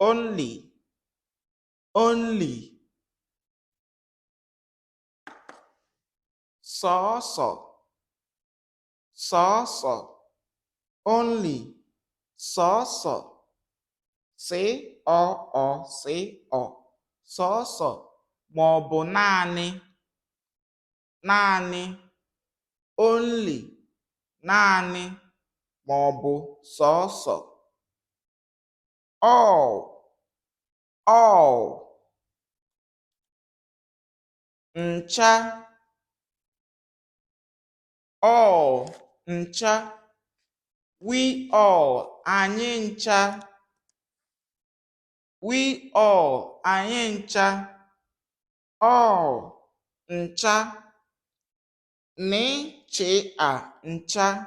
only, only, sọọsọ, sọọsọ, only, sọọsọ, sị ọ sị ọ, sọọsọ ma ọ bụ naanị, naanị, only, naanị ma ọ bụ sọọsọ, all, all, ncha, all, ncha, we all, anyị ncha, we all, anyị ncha, all, ncha, ncha, ncha,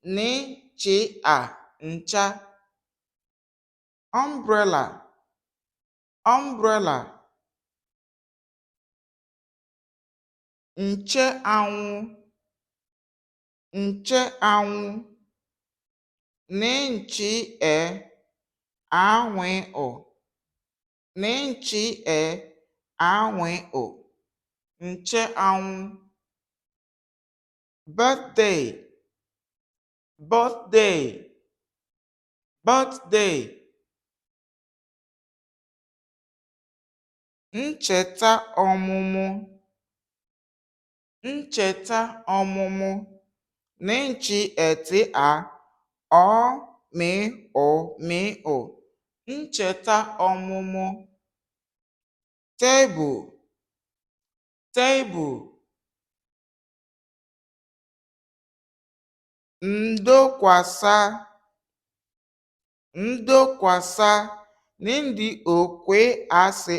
ncha, ncha, umbrella, umbrella, nche anwụ, nche anwụ, nchi anwụ o, nchi anwụ o, nche anwụ, birthday, birthday, birthday, ncheta ọmụmụ, ncheta ọmụmụ, ncheta ọmịmụ, ncheta ọmụmụ, table, table, ndokwasa, ndokwasa, ndị okwe asị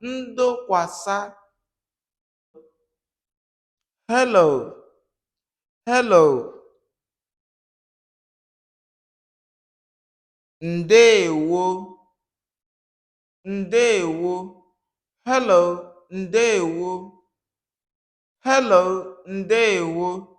ndokwasa, hello, hello, ndeewo, ndeewo, hello, ndeewo, hello, ndeewo.